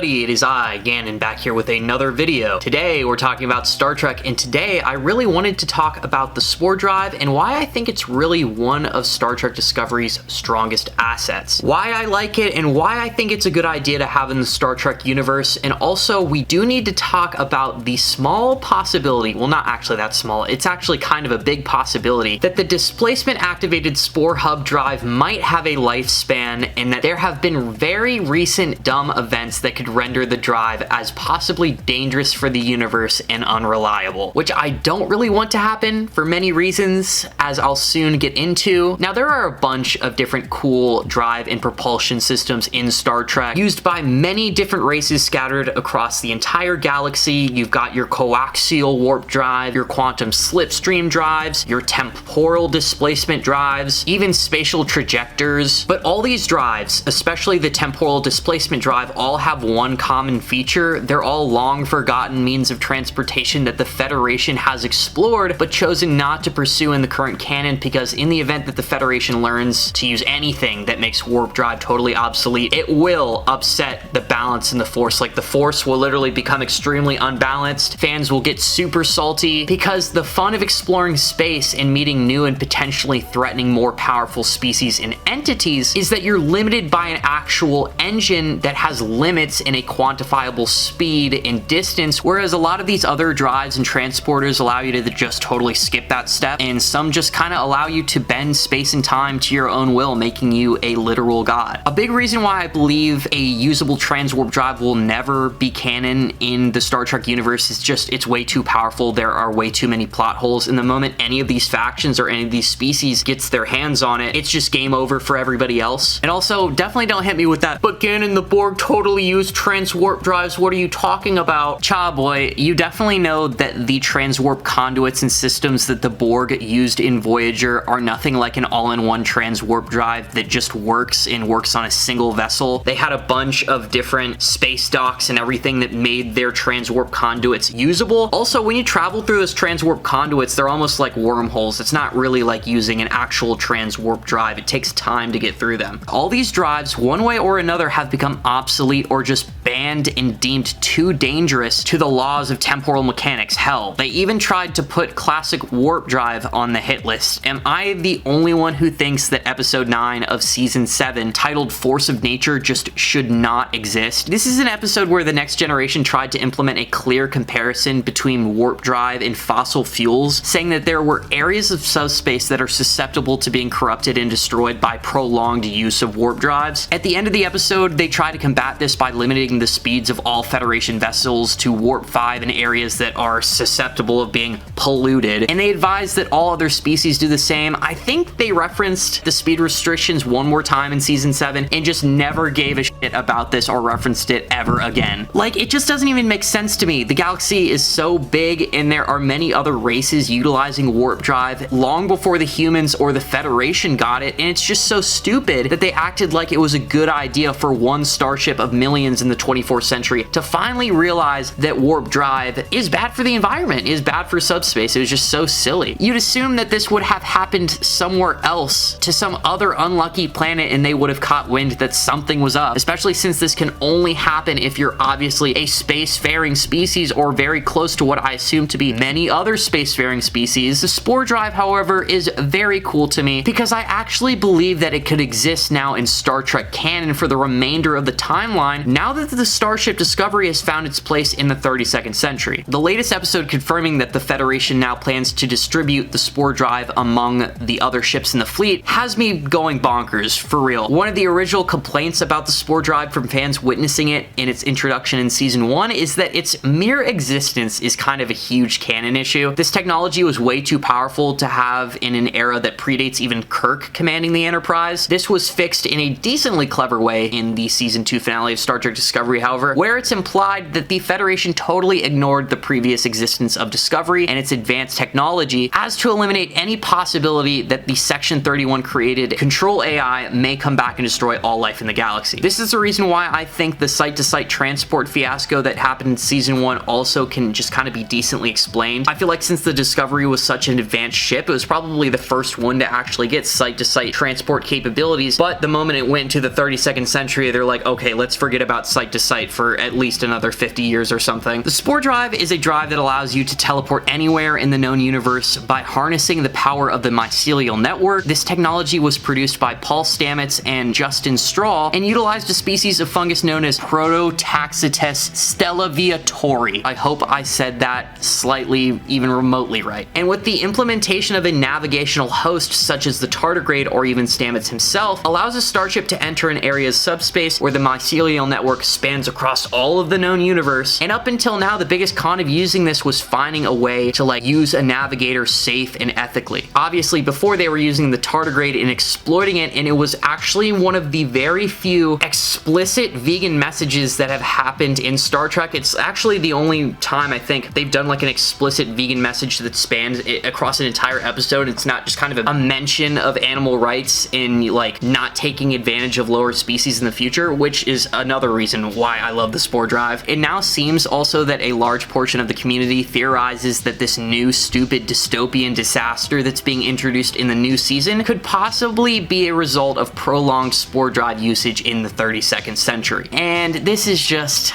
everybody, it is I, Gannon, back here with another video. Today we're talking about Star Trek, and today I really wanted to talk about the Spore drive and why I think it's really one of Star Trek Discovery's strongest assets. Why I like it and why I think it's a good idea to have in the Star Trek universe, and also we do need to talk about the small possibility, well not actually that small, it's actually kind of a big possibility, that the displacement-activated Spore hub drive might have a lifespan and that there have been very recent dumb events that could render the drive as possibly dangerous for the universe and unreliable, which I don't really want to happen for many reasons, as I'll soon get into. Now, there are a bunch of different cool drive and propulsion systems in Star Trek, used by many different races scattered across the entire galaxy. You've got your coaxial warp drive, your quantum slipstream drives, your temporal displacement drives, even spatial trajectors. But all these drives, especially the temporal displacement drive, all have one common feature. They're all long forgotten means of transportation that the Federation has explored but chosen not to pursue in the current canon, because in the event that the Federation learns to use anything that makes warp drive totally obsolete, it will upset the balance in the Force. Like, the Force will literally become extremely unbalanced. Fans will get super salty because the fun of exploring space and meeting new and potentially threatening more powerful species and entities is that you're limited by an actual engine that has limits in a quantifiable speed and distance, whereas a lot of these other drives and transporters allow you to just totally skip that step, and some just kind of allow you to bend space and time to your own will, making you a literal god. A big reason why I believe a usable transwarp drive will never be canon in the Star Trek universe is just it's way too powerful. There are way too many plot holes, and the moment any of these factions or any of these species gets their hands on it, it's just game over for everybody else. And also, definitely don't hit me with that, but Gannon, the Borg totally used transwarp drives, what are you talking about? Cha boy, you definitely know that the transwarp conduits and systems that the Borg used in Voyager are nothing like an all-in-one transwarp drive that just works and works on a single vessel. They had a bunch of different space docks and everything that made their transwarp conduits usable. Also, when you travel through those transwarp conduits, they're almost like wormholes. It's not really like using an actual transwarp drive. It takes time to get through them. All these drives, one way or another, have become obsolete or just banned and deemed too dangerous to the laws of temporal mechanics. Hell, they even tried to put classic warp drive on the hit list. Am I the only one who thinks that episode 9 of season 7, titled Force of Nature, just should not exist? This is an episode where the Next Generation tried to implement a clear comparison between warp drive and fossil fuels, saying that there were areas of subspace that are susceptible to being corrupted and destroyed by prolonged use of warp drives. At the end of the episode, they try to combat this by limiting the speeds of all Federation vessels to warp 5 in areas that are susceptible of being polluted, and they advise that all other species do the same. I think they referenced the speed restrictions one more time in season 7 and just never gave a shit about this or referenced it ever again. Like, it just doesn't even make sense to me. The galaxy is so big and there are many other races utilizing warp drive long before the humans or the Federation got it, and it's just so stupid that they acted like it was a good idea for one starship of millions in the 24th century to finally realize that warp drive is bad for the environment, is bad for subspace. It was just so silly. You'd assume that this would have happened somewhere else, to some other unlucky planet, and they would have caught wind that something was up, especially since this can only happen if you're obviously a spacefaring species or very close to what I assume to be many other spacefaring species. The Spore drive, however, is very cool to me because I actually believe that it could exist now in Star Trek canon for the remainder of the timeline, now that the Starship Discovery has found its place in the 32nd century. The latest episode confirming that the Federation now plans to distribute the Spore drive among the other ships in the fleet has me going bonkers, for real. One of the original complaints about the Spore drive from fans witnessing it in its introduction in season 1 is that its mere existence is kind of a huge canon issue. This technology was way too powerful to have in an era that predates even Kirk commanding the Enterprise. This was fixed in a decently clever way in the season 2 finale of Star Trek Discovery, however, where it's implied that the Federation totally ignored the previous existence of Discovery and its advanced technology as to eliminate any possibility that the Section 31 created control AI may come back and destroy all life in the galaxy. This is the reason why I think the site-to-site transport fiasco that happened in season 1 also can just kind of be decently explained. I feel like since the Discovery was such an advanced ship, it was probably the first one to actually get site-to-site transport capabilities, but the moment it went to the 32nd century, they're like, okay, let's forget about site sight to sight for at least another 50 years or something. The Spore drive is a drive that allows you to teleport anywhere in the known universe by harnessing the power of the mycelial network. This technology was produced by Paul Stamets and Justin Straw and utilized a species of fungus known as Prototaxites stellaviatori. I hope I said that slightly even remotely right. And with the implementation of a navigational host such as the Tardigrade or even Stamets himself, allows a starship to enter an area's subspace where the mycelial network spans across all of the known universe. And up until now, the biggest con of using this was finding a way to like use a navigator safe and ethically. Obviously, before they were using the Tardigrade and exploiting it, and it was actually one of the very few explicit vegan messages that have happened in Star Trek. It's actually the only time I think they've done like an explicit vegan message that spans it across an entire episode. It's not just kind of a mention of animal rights and like not taking advantage of lower species in the future, which is another reason why I love the Spore drive. It now seems also that a large portion of the community theorizes that this new stupid dystopian disaster that's being introduced in the new season could possibly be a result of prolonged Spore drive usage in the 32nd century. And this is just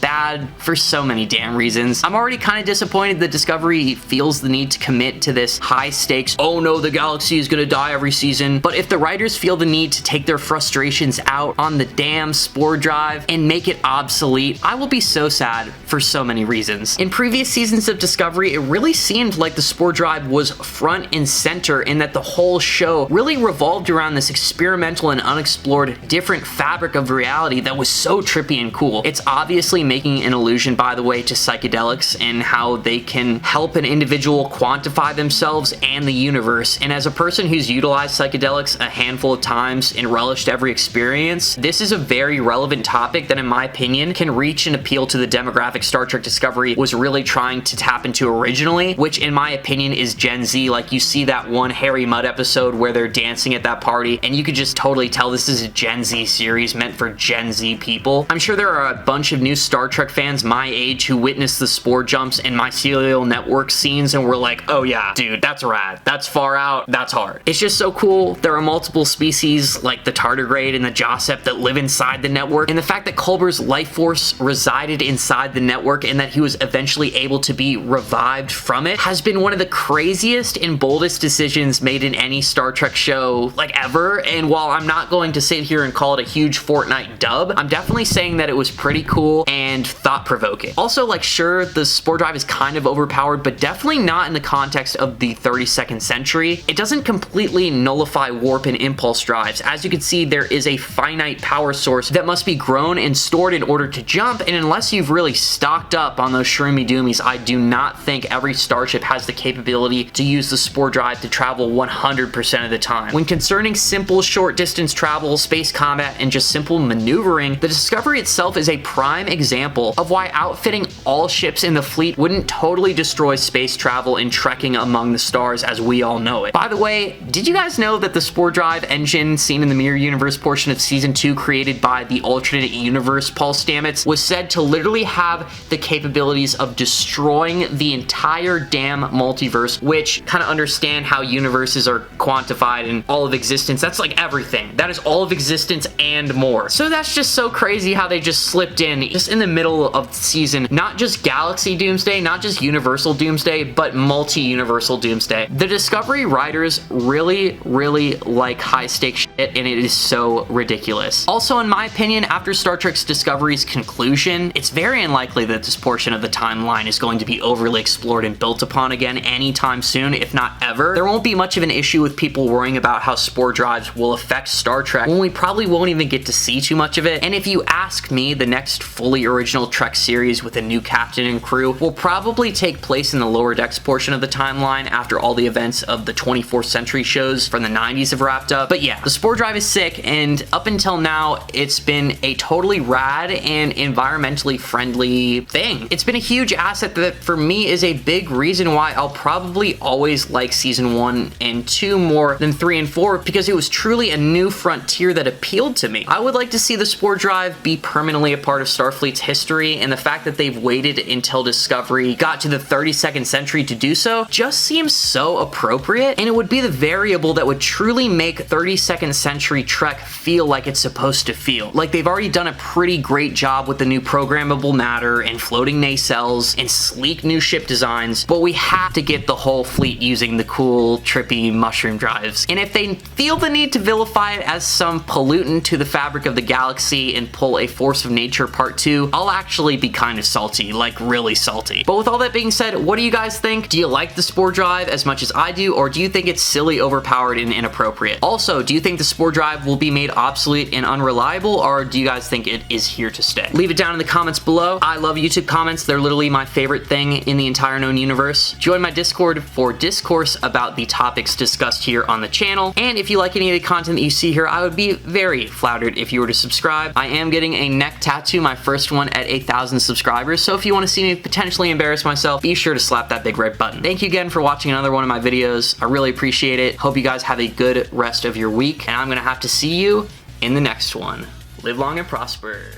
bad for so many damn reasons. I'm already kind of disappointed that Discovery feels the need to commit to this high stakes, oh no, the galaxy is gonna die every season. But if the writers feel the need to take their frustrations out on the damn Spore drive and make it obsolete, I will be so sad for so many reasons. In previous seasons of Discovery, it really seemed like the Spore drive was front and center and that the whole show really revolved around this experimental and unexplored different fabric of reality that was so trippy and cool. It's obviously making an allusion, by the way, to psychedelics and how they can help an individual quantify themselves and the universe. And as a person who's utilized psychedelics a handful of times and relished every experience, this is a very relevant topic that, in my opinion, can reach and appeal to the demographic Star Trek Discovery was really trying to tap into originally, which in my opinion is Gen Z. Like, you see that one Harry Mudd episode where they're dancing at that party, and you could just totally tell this is a Gen Z series meant for Gen Z people. I'm sure there are a bunch of new Star Trek fans my age who witnessed the Spore jumps and mycelial network scenes and were like, oh yeah, dude, that's rad. That's far out. That's hard. It's just so cool. There are multiple species like the Tardigrade and the U.S.S that live inside the network, and the fact that Culber's life force resided inside the network and that he was eventually able to be revived from it has been one of the craziest and boldest decisions made in any Star Trek show like ever. And while I'm not going to sit here and call it a huge Fortnite dub, I'm definitely saying that it was pretty cool and thought-provoking. Also, like, sure, the Spore drive is kind of overpowered, but definitely not in the context of the 32nd century. It doesn't completely nullify warp and impulse drives. As you can see, there is a finite power source that must be grown and stored in order to jump, and unless you've really stocked up on those shroomy doomies, I do not think every starship has the capability to use the Spore drive to travel 100% of the time. When concerning simple short-distance travel, space combat, and just simple maneuvering, the Discovery itself is a prime example of why outfitting all ships in the fleet wouldn't totally destroy space travel and trekking among the stars as we all know it. By the way, did you guys know that the Spore drive engine seen in the Mirror Universe portion of Season 2 created by the alternate universe Paul Stamets was said to literally have the capabilities of destroying the entire damn multiverse, which kind of understand how universes are quantified and all of existence. That's like everything. That is all of existence and more. So that's just so crazy how they just slipped in just in the middle of the season, not just galaxy doomsday, not just universal doomsday, but multi-universal doomsday. The Discovery writers really like high stakes shit, and it is so ridiculous. Also, in my opinion, after Star Trek's Discovery's conclusion, it's very unlikely that this portion of the timeline is going to be overly explored and built upon again anytime soon, if not ever. There won't be much of an issue with people worrying about how Spore drives will affect Star Trek when we probably won't even get to see too much of it. And if you ask me, the next fully original Trek series with a new captain and crew will probably take place in the lower decks portion of the timeline after all the events of the 24th century shows from the 90s have wrapped up. But yeah, the Spore drive is sick, and up until now, it's been a totally rad and environmentally friendly thing. It's been a huge asset that for me is a big reason why I'll probably always like Season 1 and 2 more than 3 and 4, because it was truly a new frontier that appealed to me. I would like to see the Spore drive be permanently a part of Starfleet's history history, and the fact that they've waited until Discovery got to the 32nd century to do so just seems so appropriate, and it would be the variable that would truly make 32nd century Trek feel like it's supposed to feel. Like, they've already done a pretty great job with the new programmable matter and floating nacelles and sleek new ship designs, but we have to get the whole fleet using the cool, trippy mushroom drives. And if they feel the need to vilify it as some pollutant to the fabric of the galaxy and pull a Force of Nature Part 2, I'll actually be kind of salty, like really salty. But with all that being said, what do you guys think? Do you like the Spore drive as much as I do, or do you think it's silly, overpowered, and inappropriate? Also, do you think the Spore drive will be made obsolete and unreliable, or do you guys think it is here to stay? Leave it down in the comments below. I love YouTube comments. They're literally my favorite thing in the entire known universe. Join my Discord for discourse about the topics discussed here on the channel. And if you like any of the content that you see here, I would be very flattered if you were to subscribe. I am getting a neck tattoo, my first one at 1,000 subscribers, so if you want to see me potentially embarrass myself, be sure to slap that big red button. Thank you again for watching another one of my videos. I really appreciate it. Hope you guys have a good rest of your week, and I'm gonna have to see you in the next one. Live long and prosper.